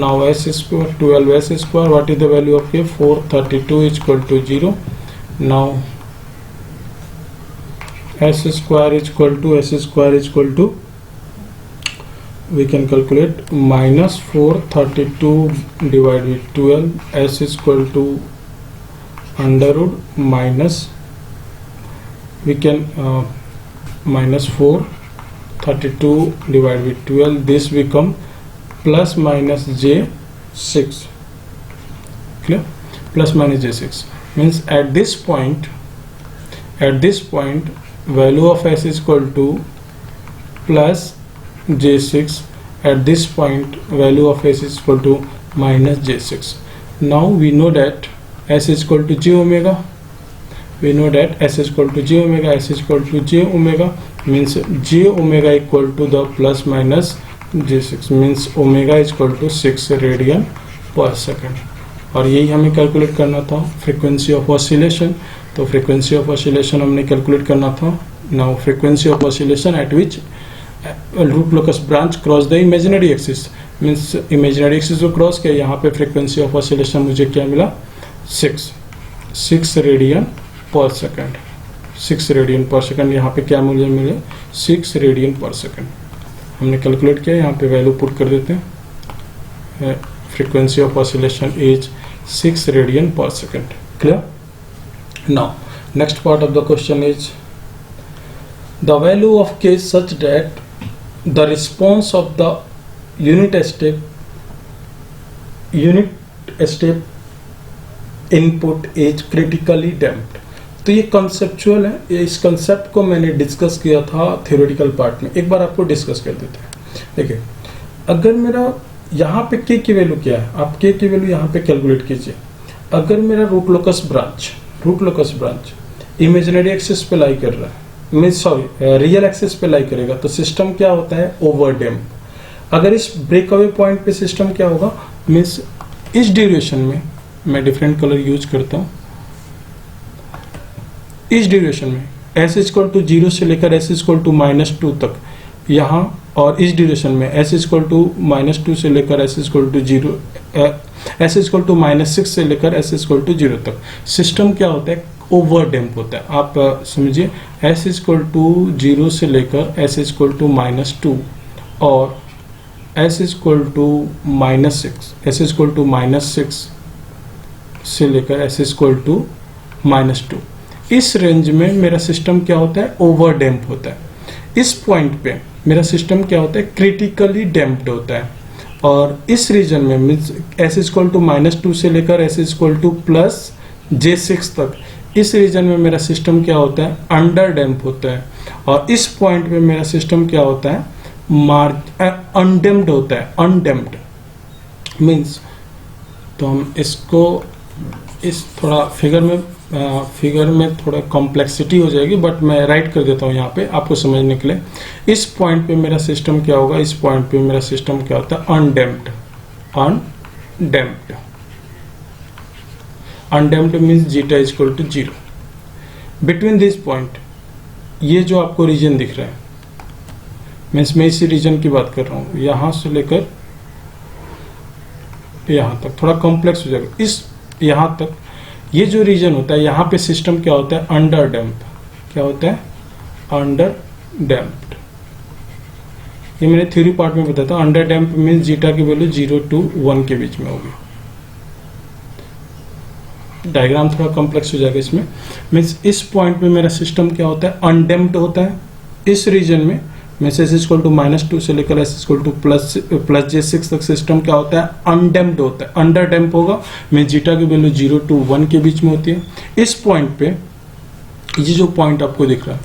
Now s square 12s square, what is the value of k? 432 is equal to 0. Now s square is equal to we can calculate minus 432 divided with 12. S is equal to under root minus we can minus 432 divided with 12. This become plus minus j6. Clear? Plus minus j6 means at this point value of s is equal to plus j6. At this point value of s is equal to minus j6. Now we know that s is equal to j omega. We know that s is equal to j omega. S is equal to j omega means j omega equal to the plus minus j6 means omega is equal to 6 radian per second. और यही हमें calculate करना था frequency of oscillation. तो frequency of oscillation हमने calculate करना था. Now frequency of oscillation eight which root locus branch cross the imaginary axis means imaginary axis को क्रॉस किया. यहाँ पे फ्रीक्वेंसी ऑफ ऑसिलेशन मुझे क्या मिला? 6 radian per second. 6 radian per second. यहाँ पे क्या मूल्य मिले? 6 रेडियन पर सेकंड. हमने कैलकुलेट किया. यहाँ पे वैल्यू पुट कर देते हैं. Frequency of oscillation is 6 radian per second. Clear? Now next part of the question is the value of k is such that the response of the unit step input is critically damped. तो ये conceptual है. इस concept को मैंने discuss किया था theoretical part में. एक बार आपको डिस्कस कर देते हैं. देखिए अगर मेरा यहाँ पे k की वैल्यू क्या है, आप k की वैल्यू यहाँ पे कैलकुलेट कीजिए. अगर मेरा root locus branch imaginary axis पे लाई कर रहा है मीन्स रियल एक्सिस पे लाई करेगा तो सिस्टम क्या होता है? Over damp. अगर इस ब्रेकअवे पॉइंट पे सिस्टम क्या होगा? मीन्स इस ड्यूरेशन में मैं डिफरेंट कलर यूज करता हूं. इस ड्यूरेशन में s इक्वल टू 0 से लेकर s इक्वल टू -2 तक यहाँ, और इस ड्यूरेशन में s इक्वल टू -2 से लेकर s equal to 0 s equal to -6 से लेकर s इक्वल टू 0 तक सिस्टम क्या होता है? ओवर डैम्प होता है. आप समझिए s इक्वल टू 0 से लेकर s इक्वल टू -2 और s इक्वल टू -6 से लेकर s इक्वल टू -2 इस रेंज में मेरा सिस्टम क्या होता है? ओवर डैम्प होता है. इस पॉइंट पे मेरा सिस्टम क्या होता है? क्रिटिकली डैम्प्ड होता है. और इस रीजन में मीन्स s इक्वल टू -2 से लेकर s equal two plus j6 तक इस रीजन में मेरा सिस्टम क्या होता है? अंडर डैम्प होता है. और इस पॉइंट पे मेरा सिस्टम क्या होता है? अनडैम्प्ड होता है. अनडैम्प्ड मीन्स तो हम इसको इस थोड़ा फिगर में थोड़ा कॉम्प्लेक्सिटी हो जाएगी बट मैं राइट कर देता हूँ यहाँ पे आपको समझने के लिए. इस पॉइंट पे मेरा सिस्टम क्या होगा? इस पॉइंट पे मेरा सिस्टम क्या होता है? Undamped. Undamped means zeta is equal to 0. Between this point ये जो आपको रीजन दिख रहा है मीन्स मैं इसी रीजन की बात कर रहा हूँ. यहाँ से लेकर यहाँ तक थोड़ा कॉम्प्लेक्स हो जाएगा. इस यहाँ तक ये जो रीजन होता है यहाँ पे सिस्टम क्या होता है? Under damp. क्या होता है? Under damped. ये मैंने थ्योरी पार्ट में बताया था। अंडर डैम्प मीन्स जीटा की वैल्यू 0 to 1 के बीच में होगी। डायग्राम थोड़ा कॉम्प्लेक्स हो जाएगा इसमें। मीन्स इस पॉइंट पे मेरा सिस्टम क्या होता है, अनडैम्प्ड होता है। इस रीजन में मीन्स s इक्वल टू -2 से लेकर s इक्वल टू +j6 तक सिस्टम क्या होता है, अनडैम्प्ड होता है। अंडर डैम्प होगा मीन्स जीटा की वैल्यू 0 to 1 के बीच में होती है। इस पॉइंट पे, ये जो पॉइंट आपको दिख रहा है,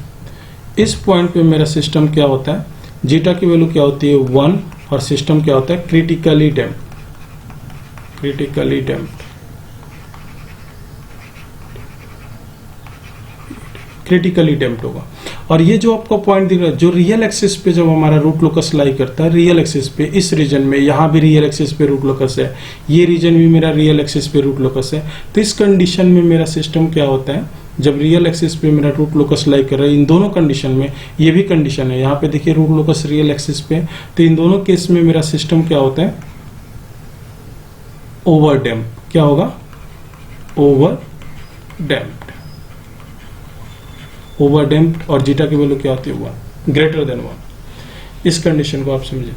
इस पॉइंट पे मेरा सिस्टम क्या होता है, जीटा की वैल्यू क्या होती है 1, और सिस्टम क्या होता है, critically damped. Critically damped, critically damped होगा। और ये जो आपका पॉइंट दिख रहा है, जो रियल एक्सिस पे जब हमारा रूट लोकस लाई करता है, रियल एक्सिस पे, इस रीजन में, यहाँ भी रियल एक्सिस पे रूट लोकस है, ये रीजन भी मेरा रियल एक्सिस पे रूट लोकस है। तो इस कंडीशन में मेरा सिस्टम क्या होता है, जब रियल एक्सिस पे मेरा रूट लोकस लाई कर रहा है, इन दोनों कंडीशन में, ये भी कंडीशन है, यहाँ पे देखिए रूट लोकस रियल एक्सिस पे, तो इन दोनों केस में मेरा सिस्टम क्या होता है, ओवर डैम्प। क्या होगा, ओवर डैम्प्ड। ओवर डैम्प्ड, और जीटा की वैल्यू क्या होती है 1, ग्रेटर देन 1। इस कंडीशन को आप समझे।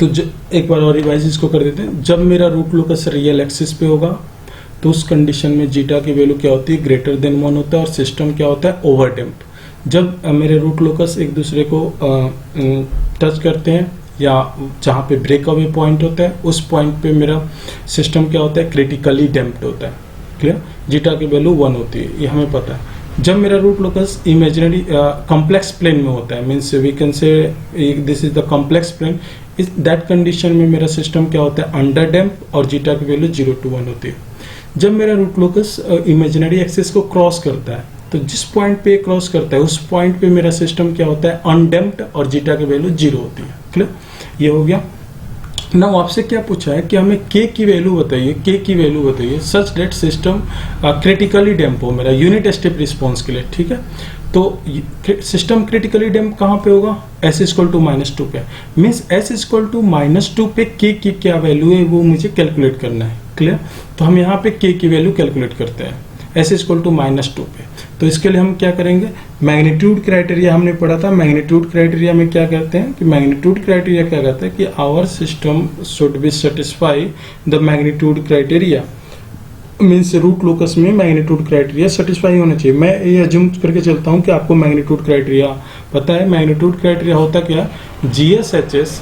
तो एक बार और रिवाइज इसको कर देते हैं। जब मेरा रूट लोकस रियल एक्सिस पे होगा तो उस कंडीशन में जीटा की वैल्यू क्या होती है, ग्रेटर देन 1 होता है, और सिस्टम क्या होता है, ओवर डैम्प्ड। जब मेरे रूट लोकस एक दूसरे को टच करते हैं, या जहाँ पे ब्रेक अवे पॉइंट होता है, उस पॉइंट पे मेरा सिस्टम क्या होता है, क्रिटिकली डैम्प्ड होता है। क्लियर, जीटा की वैल्यू 1 होती है, ये हमें पता है। जब मेरा root locus imaginary complex plane में होता है, means we can say this is the complex plane, इस दैट कंडीशन में मेरा सिस्टम क्या होता है, अंडर डैम्प, और जीटा की वैल्यू 0 to 1 होती है। जब मेरा रूट लोकस इमेजिनरी एक्सिस को क्रॉस करता है, तो जिस पॉइंट पे क्रॉस करता है उस पॉइंट पे मेरा सिस्टम क्या होता है, अनडैम्प्ड, और जीटा की वैल्यू 0 होती है। क्लियर, ये हो गया ना। आपसे क्या पूछा है कि हमें k की वैल्यू बताइए, k की वैल्यू बताइए सच डेट सिस्टम क्रिटिकली डैम्प हो मेरा यूनिट स्टेप रिस्पॉन्स के लिए। ठीक है, तो सिस्टम क्रिटिकली डैम्प कहाँ पे होगा, s इक्वल टू -2 पे। मीन्स s इक्वल टू -2 पे k की क्या वैल्यू है वो मुझे कैलकुलेट करना है। क्लियर, तो हम यहाँ पे k की वैल्यू कैलकुलेट करते हैं s इक्वल टू -2 पे। तो इसके लिए हम क्या करेंगे, मैग्नीट्यूड क्राइटेरिया हमने पढ़ा था। मैग्नीट्यूड क्राइटेरिया में क्या कहते हैं कि मैग्नीट्यूड क्राइटेरिया क्या कहता है कि our system should be satisfy the magnitude criteria. Means root locus में मैग्नीट्यूड क्राइटेरिया सेटिस्फाई होना चाहिए। मैं ये अज्यूम करके चलता हूँ कि आपको मैग्नीट्यूड क्राइटेरिया पता है। मैग्नीट्यूड क्राइटेरिया होता क्या, GSHS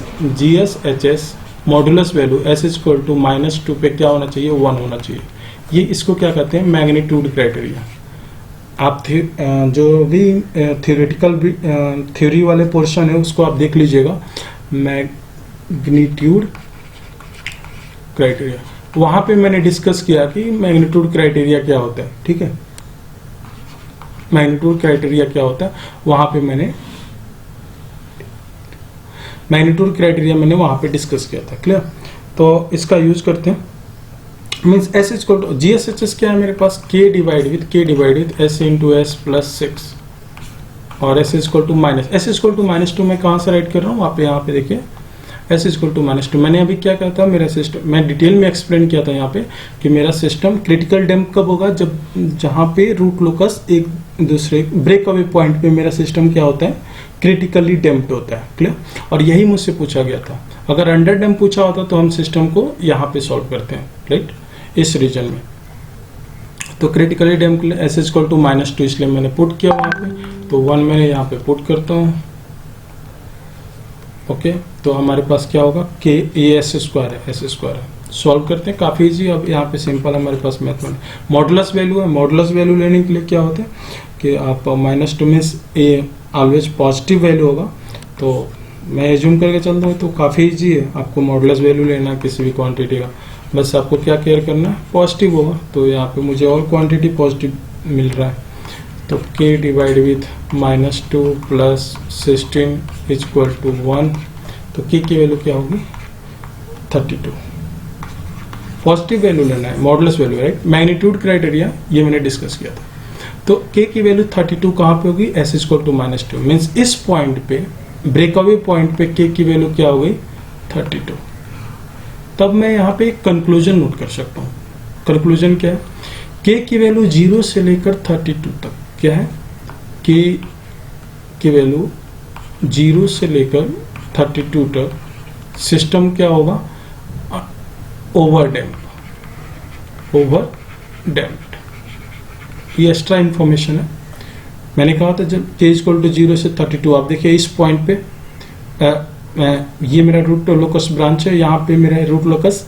modulus value s equal to -2 पे क्या होना चाहिए, 1 होना चाहिए। ये इसको क्या कहते हैं, मैग्नीट्यूड क्राइटेरिया। आप जो भी थियोरेटिकल थ्योरी वाले पोर्शन है उसको आप देख लीजिएगा, मैग्नीट्यूड क्राइटेरिया। वहां पे मैंने डिस्कस किया कि मैग्नीट्यूड क्राइटेरिया क्या होता है। ठीक है, मैग्नीट्यूड क्राइटेरिया क्या होता है, वहां पे मैंने मैग्नीट्यूड क्राइटेरिया मैंने वहां पे डिस्कस किया था। क्लियर, तो इसका यूज करते हैं। Means s equal to GSHS क्या है मेरे पास, k divide with s into s plus 6, और s इक्वल टू -2 मैं कहाँ से राइट कर रहा हूँ, आप यहाँ पे देखिए s इक्वल टू -2। मैंने अभी क्या कहा था, मेरा सिस्टम मैं डिटेल में एक्सप्लेन किया था यहाँ पे कि मेरा सिस्टम क्रिटिकल डैम्प कब होगा, जब जहाँ पे रूट लोकस एक दूसरे ब्रेक अवे पॉइंट पे मेरा सिस्टम क्या होता है, क्रिटिकली डैम्प्ड होता है। क्लियर, और यही मुझसे पूछा गया था। अगर अंडर डैम्प पूछा होता तो हम सिस्टम को यहाँ पे सॉल्व करते हैं, राइट, इस रीजन में। तो क्रिटिकली डैम्प के लिए s इक्वल टू -2 इसलिए मैंने पुट किया वहाँ पे, तो 1 मैंने यहाँ पे पुट करता हूँ। ओके, तो हमारे पास क्या होगा, k s स्क्वायर है, s स्क्वायर है। सॉल्व करते हैं, काफ़ी इजी। अब यहाँ पे सिंपल हमारे पास मैथ में मॉडुलस वैल्यू है। मॉडुलस वैल्यू लेने के लिए क्या होता है कि आप -2 means a always positive value होगा, तो मैं एज्यूम करके चलता हूँ। तो काफ़ी इजी है, आपको मॉडुलस वैल्यू लेना किसी भी क्वांटिटी का, बस आपको क्या केयर करना है, पॉजिटिव होगा। तो यहाँ पे मुझे और क्वांटिटी पॉजिटिव मिल रहा है, तो k divide with -2 plus 16 equal to 1। तो k की वैल्यू क्या होगी, 32। पॉजिटिव वैल्यू लेना है, modulus value, right. Magnitude criteria ये मैंने डिस्कस किया था। तो k की वैल्यू 32 कहाँ पे होगी, s इक्वल टू -2। मीन्स इस पॉइंट पे, ब्रेकअवे पॉइंट पे k की वैल्यू क्या हो गई, 32। तब मैं यहाँ पे एक कंक्लूजन नोट कर सकता हूँ। कंक्लूजन क्या है, k की वैल्यू 0 से लेकर 32 तक क्या है, k की वैल्यू 0 से लेकर 32 तक सिस्टम क्या होगा, ओवर डैम्प्ड। ये एक्स्ट्रा इंफॉर्मेशन है। मैंने कहा था जब k इक्वल टू 0 से 32, आप देखिए इस पॉइंट पे ये मेरा रूट लोकस ब्रांच है, यहाँ पे मेरा रूट लोकस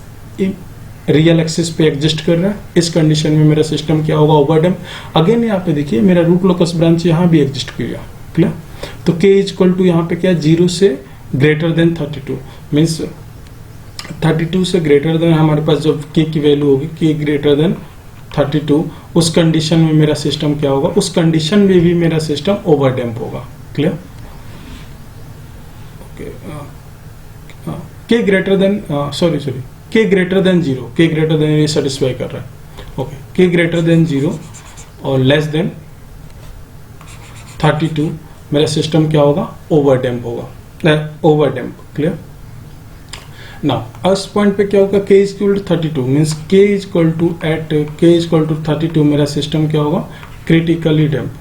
रियल एक्सिस पे एग्जिस्ट कर रहा है। इस कंडीशन में मेरा सिस्टम क्या होगा, ओवरडैम्प। अगेन यहाँ पे देखिए मेरा रूट लोकस ब्रांच यहाँ भी एग्जिस्ट किया, क्लियर। तो k इक्वल टू यहाँ पे क्या है, 0 से ग्रेटर देन 32, मीन्स 32 से ग्रेटर देन हमारे पास जब k की वैल्यू होगी k ग्रेटर देन 32, उस कंडीशन में मेरा सिस्टम क्या होगा, उस कंडीशन में भी मेरा सिस्टम ओवरडैम्प होगा, clear. Okay, k greater then k greater then 0, k greater then ये सेटिस्फाई कर रहा है। ओके, k ग्रेटर देन 0 और लेस देन 32 मेरा सिस्टम क्या होगा, ओवरडैम्प होगा, क्लियर। नाउ इस पॉइंट पे क्या होगा, k equal to 32 means k equal to 32 मेरा सिस्टम क्या होगा, क्रिटिकली डैम्प।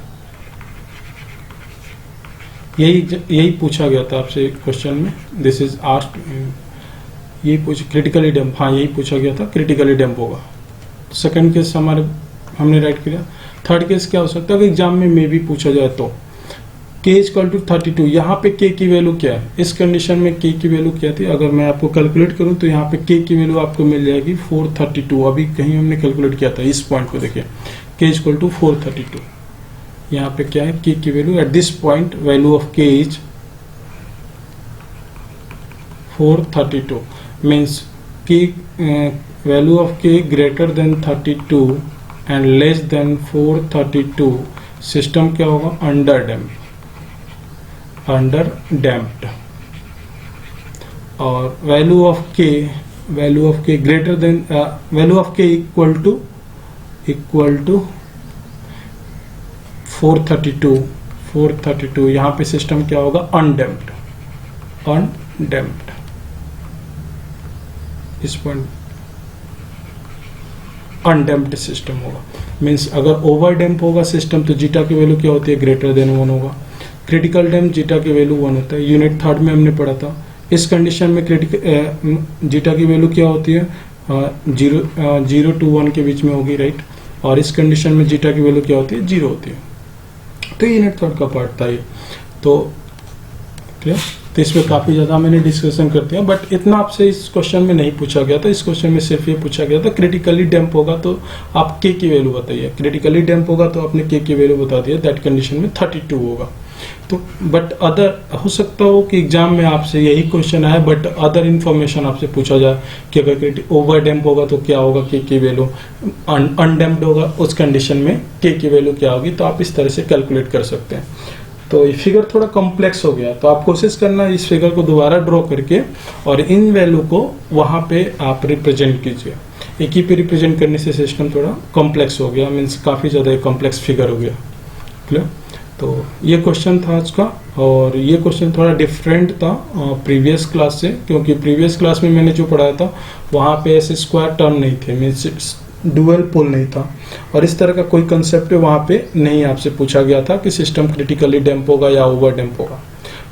यही पूछा गया था आपसे क्वेश्चन में, दिस इज आस्क्ड, यही क्रिटिकली डैम्प, हाँ यही पूछा गया था, क्रिटिकली डैम्प होगा। सेकंड केस हमने राइट किया। थर्ड केस क्या हो सकता है कि एग्जाम में भी पूछा जाए तो k इक्वल टू 32, यहाँ पे k की वैल्यू क्या है, इस कंडीशन में k की वैल्यू क्या थी, अगर मैं आपको कैलकुलेट करूँ तो यहाँ पे k की वैल्यू आपको मिल जाएगी 432। अभी कहीं हमने कैलकुलेट किया था, इस पॉइंट को देखिए k इक्वल टू 432। यहाँ पे क्या है, k की value at this point value of k is 432 means k value of k greater than 32 and less than 432, system क्या होगा, अंडर डैम्प्ड। और value of k greater than value of k equal to 432, यहाँ पे system क्या होगा, undamped. इस point undamped system होगा, means अगर ओवरडैम्प होगा सिस्टम तो जीटा की वैल्यू क्या होती है, ग्रेटर देन 1 होगा। क्रिटिकल डैम्प जीटा की वैल्यू 1 होता है, यूनिट थर्ड में हमने पढ़ा था। इस कंडीशन में जीटा की वैल्यू क्या होती है, 0 to 1 के बीच में होगी, राइट। और इस कंडीशन में जीटा की वैल्यू क्या होती है, 0 होती है। तो यूनिट थर्ड का पार्ट था ये, तो क्लियर। तो इसमें काफ़ी ज़्यादा मैंने डिस्कशन कर दिया, बट इतना आपसे इस क्वेश्चन में नहीं पूछा गया था। इस क्वेश्चन में सिर्फ ये पूछा गया था क्रिटिकली डैम्प होगा तो आप k की वैल्यू बताइए, क्रिटिकली डैम्प होगा तो आपने k की वैल्यू बता दिया, दैट कंडीशन में 32 होगा। तो बट अदर हो सकता हो कि एग्जाम में आपसे यही क्वेश्चन आए, बट अदर इन्फॉर्मेशन आपसे पूछा जाए कि अगर ओवर डैम्प होगा तो क्या होगा, k की वैल्यू, अनडैम्प्ड होगा उस कंडीशन में k की वैल्यू क्या होगी, तो आप इस तरह से कैलकुलेट कर सकते हैं। तो ये फिगर थोड़ा कॉम्प्लेक्स हो गया, तो आप कोशिश करना इस फिगर को दोबारा ड्रॉ करके और इन वैल्यू को वहाँ पे आप रिप्रेजेंट कीजिए। एक ही पे रिप्रेजेंट करने से सिस्टम थोड़ा कॉम्प्लेक्स हो गया, मीन्स काफ़ी ज़्यादा कॉम्प्लेक्स फिगर हो गया, क्लियर। तो ये क्वेश्चन था आज का, और ये क्वेश्चन थोड़ा डिफरेंट था प्रीवियस क्लास से, क्योंकि प्रीवियस क्लास में मैंने जो पढ़ाया था वहाँ पे ऐसे स्क्वायर टर्म नहीं थे, मीन्स डुअल पोल नहीं था, और इस तरह का कोई कंसेप्ट वहाँ पे नहीं आपसे पूछा गया था कि सिस्टम क्रिटिकली डैम्प होगा या ओवर डैम्प होगा।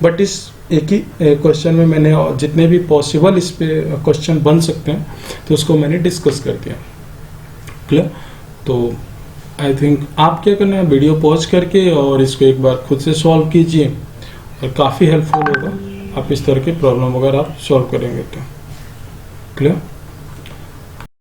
बट इस एक ही क्वेश्चन में मैंने जितने भी पॉसिबल इस पे क्वेश्चन बन सकते हैं तो उसको मैंने डिस्कस कर दिया, क्लियर। तो आई थिंक आप क्या करना है, वीडियो पॉज करके और इसको एक बार खुद से सॉल्व कीजिए, और काफ़ी हेल्पफुल होगा। आप इस तरह के प्रॉब्लम अगर आप सॉल्व करेंगे तो, क्लियर।